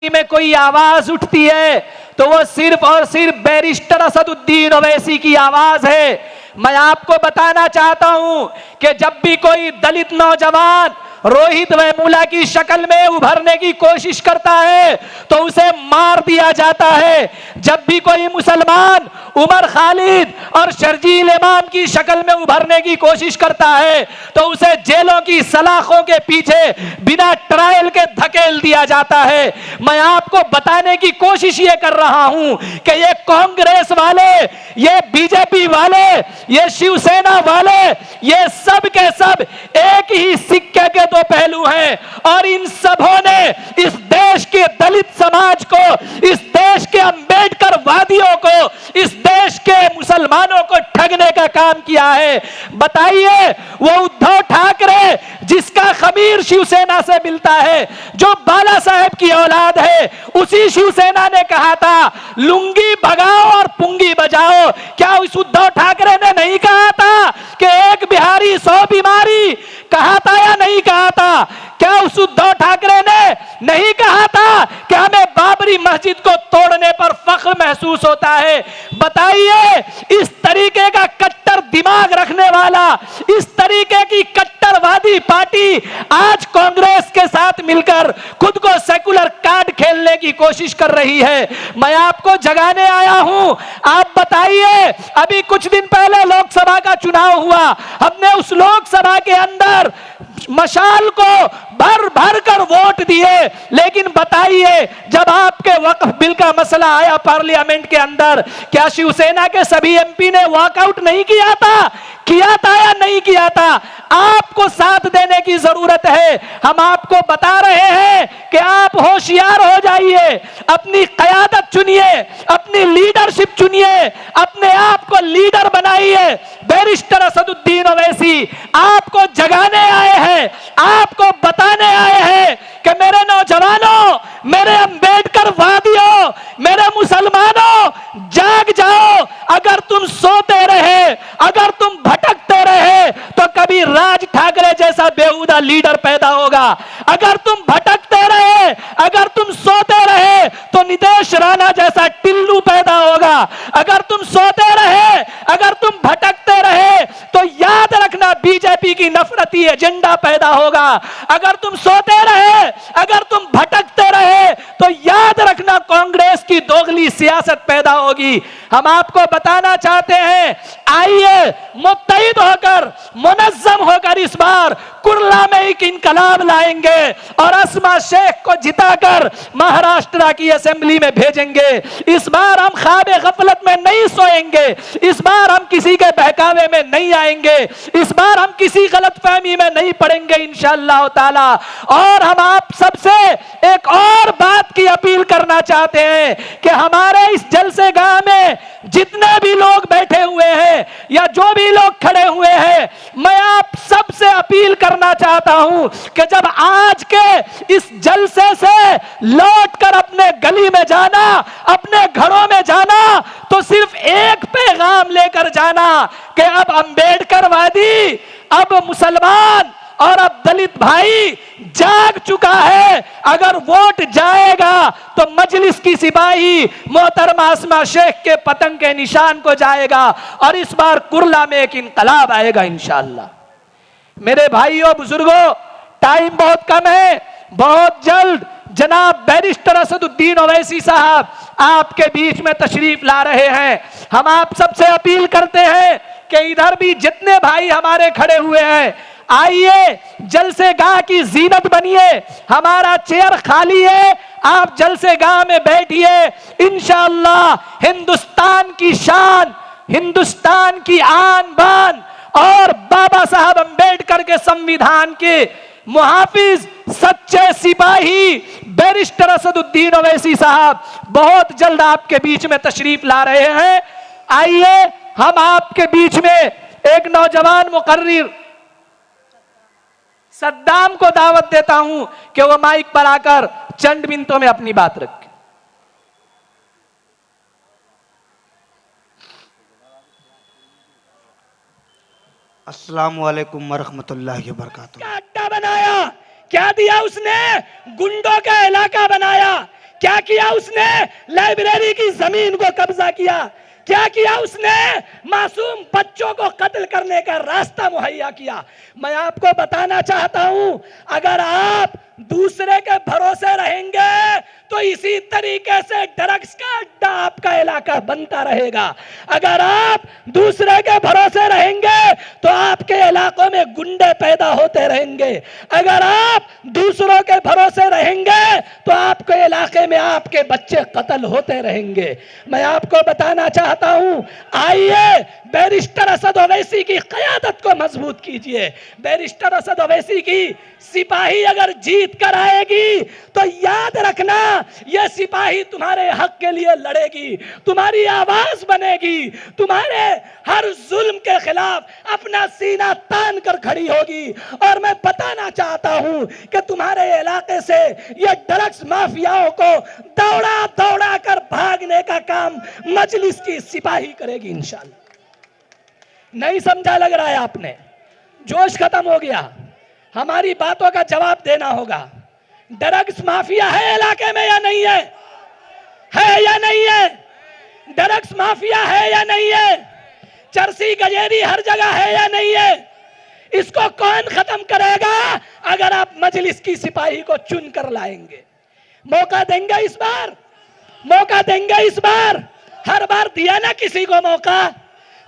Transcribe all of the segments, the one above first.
में कोई आवाज उठती है तो वो सिर्फ और सिर्फ बैरिस्टर असदुद्दीन ओवैसी की आवाज है। मैं आपको बताना चाहता हूं कि जब भी कोई दलित नौजवान रोहित वेमुला की शक्ल में उभरने की कोशिश करता है तो उसे मार दिया जाता है। जब भी कोई मुसलमान उमर खालिद और शर्जील इमाम की शक्ल में उभरने की कोशिश करता है तो उसे जेलों की सलाखों के पीछे बिना ट्रायल के धकेल दिया जाता है। मैं आपको बताने की कोशिश ये कर रहा हूं कि ये कांग्रेस वाले, ये बीजेपी वाले, ये शिवसेना वाले, ये सब के सब एक ही सिक्के के दो पहलू हैं और इन सबों ने इस देश के दलित समाज को, इस देश के अंबेडकर वादियों को, इस देश के मुसलमानों को ठगने का काम किया है। बताइए, वो उद्धव ठाकरे जिसका खमीर शिवसेना से मिलता है, जो बाला साहेब की औलाद है, उसी शिवसेना ने कहा था लुंगी भगाओ और पुंगी बजाओ। क्या उस उद्धव ठाकरे ने नहीं कहा था कि एक बिहारी 100 बीमारी? कहा था या नहीं कहा था? क्या उस उद्धव ठाकरे ने नहीं कहा था कि हमें बाबरी मस्जिद को तोड़ने पर फख्र महसूस होता है? बताइए, इस तरीके का कट्टर दिमाग रखने वाला, इस तरीके की कट्टरवादी पार्टी आज कांग्रेस के साथ मिलकर खुद को सेकुलर कार्ड खेलने की कोशिश कर रही है। मैं आपको जगाने आया हूं। आप बताइए, अभी कुछ दिन पहले लोकसभा का चुनाव हुआ, हमने उस लोकसभा के अंदर मशाल को भर भर कर वोट दिए, लेकिन बताइए जब आपके वक्फ बिल का मसला आया पार्लियामेंट के अंदर, क्या शिवसेना के सभी एमपी ने वॉकआउट नहीं किया था? किया था या नहीं किया था? आपको साथ देने की जरूरत है। हम आपको बता रहे हैं कि आप होशियार हो जाइए, अपनी कयादत चुनिए, अपनी लीडरशिप चुनिए, अपने आप को लीडर बनाइए। बैरिस्टर असदुद्दीन ओवैसी आपको जगाने आए हैं, आपको बताने आए हैं कि मेरे नौजवानों, मेरे अंबेडकर वादियों, मेरे मुसलमानों, जाग जाओ। अगर तुम सोते रहे, अगर तुम भटकते रहे तो कभी राज ठाकरे जैसा बेहुदा लीडर पैदा होगा। अगर तुम भटकते रहे, अगर तुम सोते रहे तो नितेश राणा जैसा टिल्लू पैदा होगा। अगर तुम सोते रहे, अगर तुम भटकते रहे तो याद रखना बीजेपी की नफरती एजेंडा पैदा होगा। अगर तुम सोते रहे, अगर तुम भटकते रहे तो याद रखना कांग्रेस की दोगली सियासत पैदा होगी। हम आपको बताना चाहते हैं, आइए मुत्तहिद होकर, मुनज़्ज़म होकर इस बार कुर्ला में एक इनकलाब लाएंगे और अस्मा शेख को जिताकर महाराष्ट्र की असेंबली में भेजेंगे। इस बार हम ख्वाब गफलत में नहीं सोएंगे, इस बार हम किसी के बहकावे में नहीं आएंगे, इस बार हम किसी गलतफहमी में नहीं पड़ेंगे इंशाअल्लाह ताला। और हम आप सबसे एक और बात की अपील करना चाहते हैं कि हमारे इस जलसे गाह में जितने भी लोग बैठे हुए हैं या जो भी लोग खड़े हुए हैं, मैं आप सबसे अपील करना चाहता हूं कि जब आज के इस जलसे से लौटकर अपने गली में जाना, अपने घरों में जाना, तो सिर्फ एक पैगाम लेकर जाना कि अब अंबेडकरवादी, अब मुसलमान और अब दलित भाई जाग चुका है। अगर वोट जाएगा तो मजलिस की सिपाही मोहतरमा अस्मा शेख के पतंग के निशान को जाएगा और इस बार कुर्ला में एक इनकलाब आएगा इंशाअल्लाह। मेरे भाइयों बुजुर्गों, टाइम बहुत कम है। बहुत जल्द जनाब बैरिस्टर असदुद्दीन ओवैसी साहब आपके बीच में तशरीफ ला रहे हैं। हम आप सबसे अपील करते हैं कि इधर भी जितने भाई हमारे खड़े हुए हैं, आइए जलसे गाह की जीनत बनिए। हमारा चेयर खाली है, आप जलसे गाह में बैठिए। इंशाअल्लाह हिंदुस्तान की शान, हिंदुस्तान की आन बान और बाबा साहब अंबेडकर के संविधान के मुहाफिज, सच्चे सिपाही बैरिस्टर असदुद्दीन ओवैसी साहब बहुत जल्द आपके बीच में तशरीफ ला रहे हैं। आइए हम आपके बीच में एक नौजवान मुकर्रिर सद्दाम को दावत देता हूं कि वो माइक पर आकर चंद मिनटों में अपनी बात रखे। अस्सलामु अलैकुम वरहमतुल्लाहि वबरकातुहू। क्या अड्डा बनाया, क्या दिया उसने? गुंडों का इलाका बनाया। क्या किया उसने? लाइब्रेरी की जमीन को कब्जा किया। क्या किया उसने? मासूम बच्चों को कत्ल करने का रास्ता मुहैया किया। मैं आपको बताना चाहता हूं, अगर आप दूसरे के भरोसे रहेंगे तो इसी तरीके से ड्रग्स का अड्डा आपका इलाका बनता रहेगा। अगर आप दूसरे के भरोसे रहेंगे तो आपके इलाकों में गुंडे पैदा होते रहेंगे। अगर आप दूसरों के भरोसे रहेंगे तो आपके इलाके में आपके बच्चे कत्ल होते रहेंगे। मैं आपको बताना चाहता हूं, आइए बैरिस्टर असद ओवैसी की क़यादत को मजबूत कीजिए। बैरिस्टर असद ओवैसी की सिपाही अगर जीत कर आएगी तो याद रखना, यह सिपाही तुम्हारे हक के लिए लड़ेगी, तुम्हारी आवाज बनेगी, तुम्हारे हर जुल्म के खिलाफ अपना सीना तान कर खड़ी होगी। और मैं बताना चाहता हूं कि तुम्हारे इलाके से ये ड्रग्स माफियाओं को दौड़ा दौड़ा कर भागने का काम मजलिस की सिपाही करेगी इंशाअल्लाह। नहीं समझा लग रहा है आपने? जोश खत्म हो गया। हमारी बातों का जवाब देना होगा। ड्रग्स माफिया है इलाके में या नहीं है? है या नहीं है? ड्रग्स माफिया है या नहीं है? चरसी गजेरी हर जगह है या नहीं है? इसको कौन खत्म करेगा? अगर आप मजलिस की सिपाही को चुन कर लाएंगे। मौका देंगे इस बार, मौका देंगे इस बार। हर बार दिया ना किसी को मौका,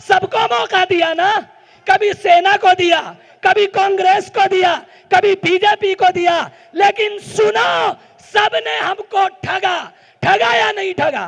सबको मौका दिया ना। कभी सेना को दिया, कभी कांग्रेस को दिया, कभी बीजेपी को दिया, लेकिन सुनो, सबने हमको ठगा। ठगा या नहीं ठगा?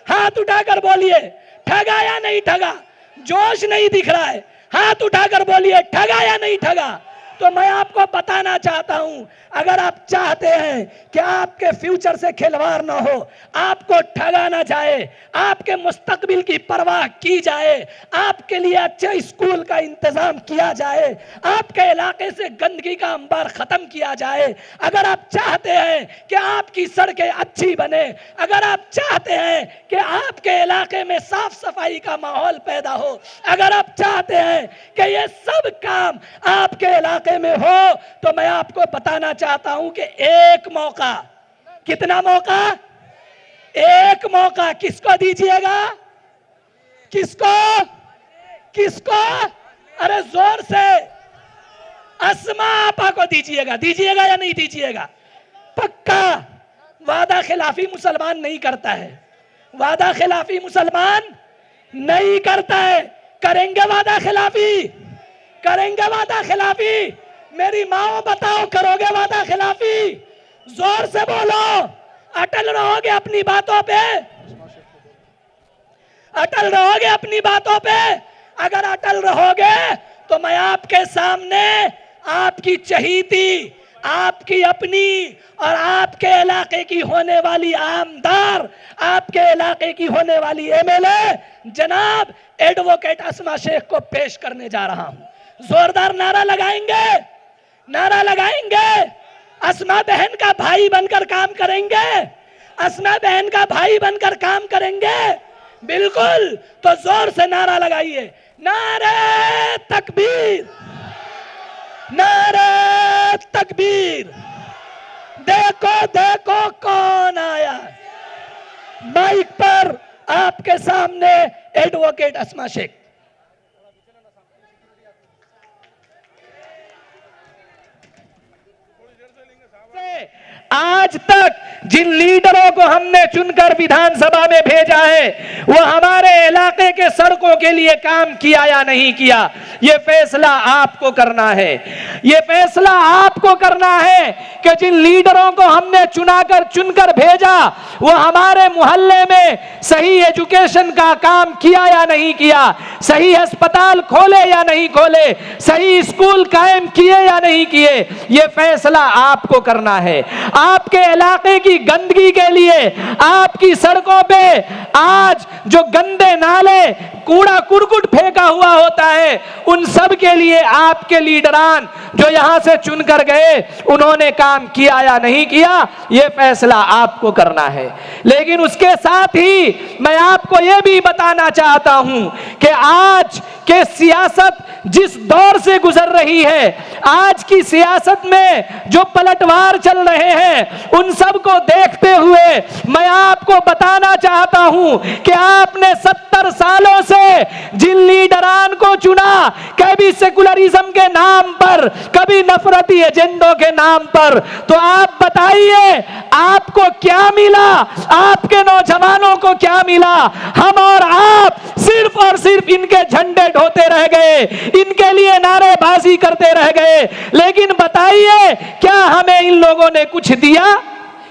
हाथ उठाकर बोलिए, ठगा या नहीं ठगा? जोश नहीं दिख रहा है, हाथ उठाकर बोलिए, ठगा या नहीं ठगा? तो मैं आपको बताना चाहता हूं, अगर आप चाहते हैं कि आपके फ्यूचर से खिलवाड़ ना हो, आपको ठगा ना जाए, आपके मुस्तकबिल की परवाह की जाए, आपके लिए अच्छे स्कूल का इंतजाम किया जाए, आपके इलाके से गंदगी का अंबार खत्म किया जाए, अगर आप चाहते हैं कि आपकी सड़कें अच्छी बने, अगर आप चाहते हैं कि आपके इलाके में साफ सफाई का माहौल पैदा हो, अगर आप चाहते हैं कि ये सब काम आपके इलाके में हो, तो मैं आपको बताना चाहता हूं कि एक मौका, कितना मौका? एक मौका किसको दीजिएगा? किसको? किसको? अरे जोर से, अस्मा आपा को दीजिएगा। दीजिएगा या नहीं दीजिएगा? पक्का। वादा खिलाफी मुसलमान नहीं करता है, वादा खिलाफी मुसलमान नहीं करता है। करेंगे वादा खिलाफी? करेंगे वादा खिलाफी? मेरी माओ बताओ, करोगे वादा खिलाफी? जोर से बोलो। अटल रहोगे अपनी बातों पे? अटल रहोगे अपनी बातों पे? अगर अटल रहोगे तो मैं आपके सामने आपकी चहीती, आपकी अपनी और आपके इलाके की होने वाली आमदार, आपके इलाके की होने वाली एमएलए जनाब एडवोकेट अस्मा शेख को पेश करने जा रहा हूं। जोरदार नारा लगाएंगे, नारा लगाएंगे। अस्मा बहन का भाई बनकर काम करेंगे, अस्मा बहन का भाई बनकर काम करेंगे। बिल्कुल, तो जोर से नारा लगाइए, नारे तकबीर, नारे तकबीर। देखो देखो कौन आया। माइक पर आपके सामने एडवोकेट अस्मा शेख। आज तक जिन लीडरों को हमने चुनकर विधानसभा में भेजा है, वो हमारे इलाके के सड़कों के लिए काम किया या नहीं किया, ये फैसला आपको करना है। ये फैसला आपको करना है कि जिन लीडरों को हमने चुनकर भेजा, वो हमारे मोहल्ले में सही एजुकेशन का काम किया या नहीं किया, सही अस्पताल खोले या नहीं खोले, सही स्कूल कायम किए या नहीं किए, ये फैसला आपको करना है। आपके इलाके की गंदगी के लिए, आपकी सड़कों पे आज जो गंदे नाले, कूड़ा कुरकुट फेंका हुआ होता है, उन सब के लिए आपके लीडरान जो यहां से चुनकर गए, उन्होंने काम किया या नहीं किया, यह फैसला आपको करना है। लेकिन उसके साथ ही मैं आपको यह भी बताना चाहता हूं कि आज के सियासत जिस दौर से गुजर रही है, आज की सियासत में जो पलटवार चल रहे हैं, उन सब को देखते हुए मैं आपको बताना चाहता हूं कि आपने 70 सालों से जिन लीडरान को चुना, कभी सेकुलरिज्म के नाम पर, कभी नफरती एजेंडों के नाम पर, तो आप बताइए आपको क्या मिला, आपके नौजवानों को क्या मिला? हम और आप सिर्फ और सिर्फ इनके झंडे ढोते रह गए, इनके लिए नारेबाजी करते रह गए। लेकिन बताइए क्या हमें इन लोगों ने कुछ दिया?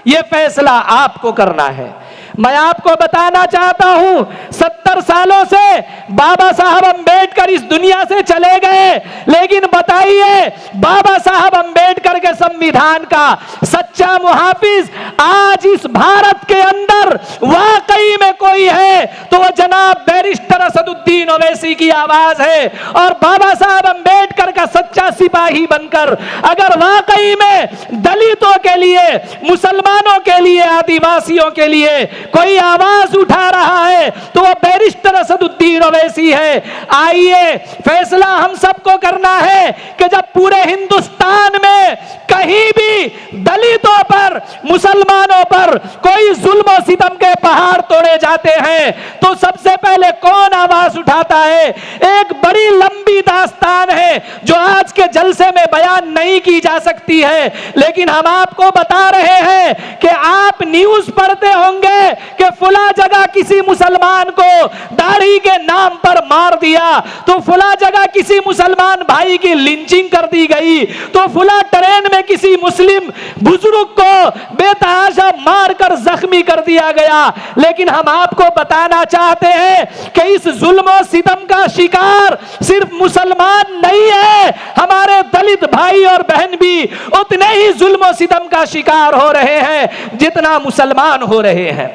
यह फैसला आपको करना है। मैं आपको बताना चाहता हूं, 70 सालों से बाबा साहब अंबेडकर इस दुनिया से चले गए, लेकिन बताइए बाबा साहब अंबेडकर के संविधान का सच्चा मुहाफिज आज इस भारत के अंदर वाकई में कोई है तो वह जनाब बैरिस्टर असदुद्दीन ओवैसी की आवाज है। और बाबा साहब अंबेडकर का सच्चा सिपाही बनकर अगर वाकई में दलितों के लिए, मुसलमानों के लिए, आदिवासियों के लिए कोई आवाज उठा रहा है तो वह बैरिस्टर असदुद्दीन ओवैसी है। आइए फैसला हम सबको करना है कि जब पूरे हिंदुस्तान में कहीं भी दलितों पर, मुसलमानों पर कोई जुल्म और सितम के पहाड़ तोड़े जाते हैं तो सबसे पहले कौन आवाज उठाता है? एक बड़ी लंबी दास्तान है जो आज के जलसे में बयान नहीं की जा सकती है, लेकिन हम आपको बता रहे हैं कि आप न्यूज पढ़ते होंगे कि फुला जगह किसी मुसलमान को दाढ़ी के नाम पर मार दिया, तो फुला जगह किसी मुसलमान भाई की लिंचिंग कर दी गई, तो फुला ट्रेन में किसी मुस्लिम बुजुर्ग को बेतहाशा मारकर जख्मी कर दिया गया। लेकिन हम आपको बताना चाहते हैं कि इस जुल्म और सितम का शिकार सिर्फ मुसलमान नहीं है, हमारे दलित भाई और बहन भी उतने ही जुल्म और सितम का शिकार हो रहे हैं जितना मुसलमान हो रहे हैं।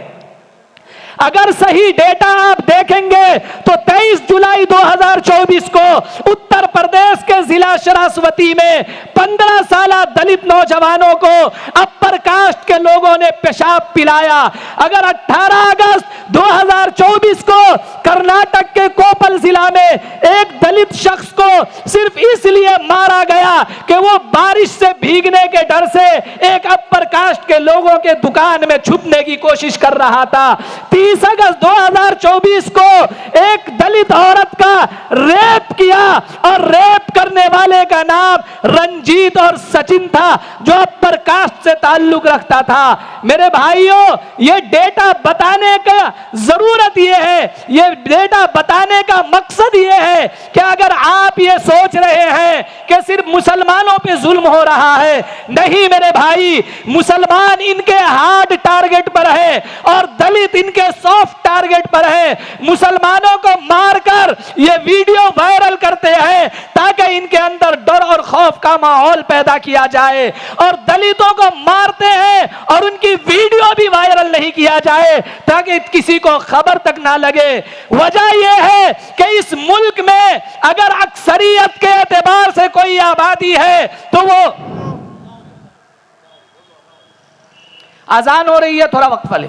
अगर सही डेटा आप देखेंगे तो 23 जुलाई 2024 को उत्तर प्रदेश के जिला शरावती में 15 साल दलित नौजवानों को अपर कास्ट के लोगों ने पेशाब पिलाया। अगर 18 अगस्त 2024 को कर्नाटक के कोपल जिला में एक दलित शख्स को सिर्फ इसलिए मारा गया कि वो बारिश से भीगने के डर से एक अपर कास्ट के लोगों के दुकान में छुपने की कोशिश कर रहा था। 30 अगस्त 2024 को एक दलित औरत का रेप किया और रेप करने वाले का नाम रंजीत और सचिन था जो अपर कास्ट से ताल्लुक रखता था। मेरे भाइयों, ये डेटा बताने का जरूरत ये है, ये डेटा बताने का मकसद ये है कि अगर आप ये सोच रहे हैं कि सिर्फ मुसलमानों पे जुल्म हो रहा है, नहीं मेरे भाई, मुसलमान इनके हार्ड टारगेट पर है और दलित इनके सॉफ्ट टारगेट पर है। मुसलमानों को मारकर ये वीडियो वायरल करते हैं ताकि इनके अंदर डर और खौफ का माहौल पैदा किया जाए, और दलितों को मारते हैं और उनकी वीडियो भी वायरल नहीं किया जाए ताकि किसी को खबर तक ना लगे। वजह यह है कि इस मुल्क में अगर अक्सरियत के एतबार से कोई आबादी है तो वो, अजान हो रही है, थोड़ा वक्फा ले।